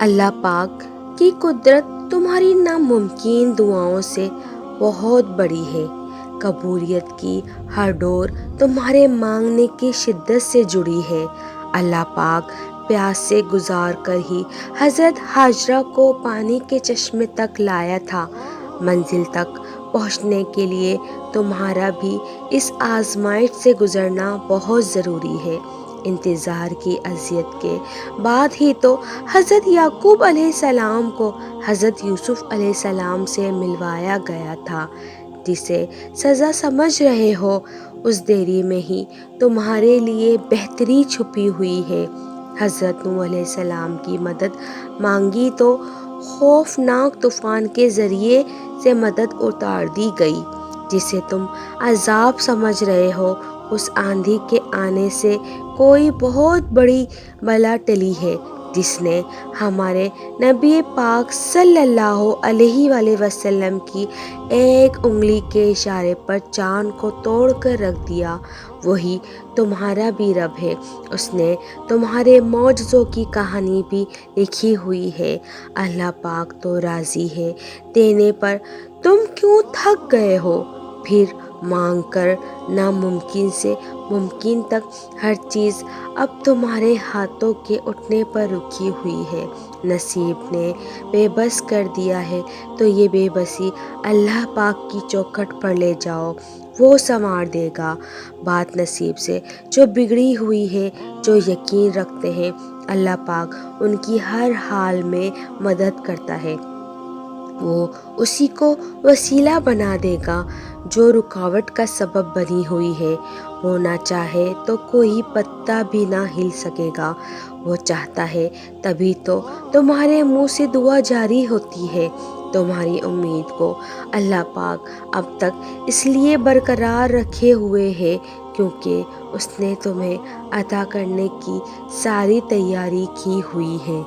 اللہ پاک کی قدرت تمہاری ناممکن دعاؤں سے بہت بڑی ہے۔ قبولیت کی ہر ڈور تمہارے مانگنے کی شدت سے جڑی ہے۔ اللہ پاک پیاس سے گزار کر ہی حضرت ہاجرہ کو پانی کے چشمے تک لایا تھا۔ منزل تک پہنچنے کے لیے تمہارا بھی اس آزمائش سے گزرنا بہت ضروری ہے۔ انتظار کی اذیت کے بعد ہی تو حضرت یعقوب علیہ السلام کو حضرت یوسف علیہ السلام سے ملوایا گیا تھا۔ جسے سزا سمجھ رہے ہو اس دیری میں ہی تمہارے لیے بہتری چھپی ہوئی ہے۔ حضرت نوح علیہ السلام کی مدد مانگی تو خوفناک طوفان کے ذریعے سے مدد اتار دی گئی۔ جسے تم عذاب سمجھ رہے ہو اس آندھی کے آنے سے کوئی بہت بڑی بلا ٹلی ہے، جس نے ہمارے نبی پاک صلی اللہ علیہ وآلہ وسلم کی ایک انگلی کے اشارے پر چاند کو توڑ کر رکھ دیا۔ وہی تمہارا بھی رب ہے۔ اس نے تمہارے معجزوں کی کہانی بھی لکھی ہوئی ہے۔ اللہ پاک تو راضی ہے دینے پر، تم کیوں تھک گئے ہو؟ پھر مانگ کر ناممکن سے ممکن تک ہر چیز اب تمہارے ہاتھوں کے اٹھنے پر رکی ہوئی ہے۔ نصیب نے بے بس کر دیا ہے تو یہ بے بسی اللہ پاک کی چوکھٹ پر لے جاؤ، وہ سنوار دے گا بات نصیب سے۔ جو بگڑی ہوئی ہے، جو یقین رکھتے ہیں اللہ پاک ان کی ہر حال میں مدد کرتا ہے، وہ اسی کو وسیلہ بنا دے گا جو رکاوٹ کا سبب بنی ہوئی ہے۔ وہ نہ چاہے تو کوئی پتا بھی نہ ہل سکے گا، وہ چاہتا ہے تبھی تو تمہارے منہ سے دعا جاری ہوتی ہے۔ تمہاری امید کو اللہ پاک اب تک اس لیے برقرار رکھے ہوئے ہے کیونکہ اس نے تمہیں عطا کرنے کی ساری تیاری کی ہوئی ہے۔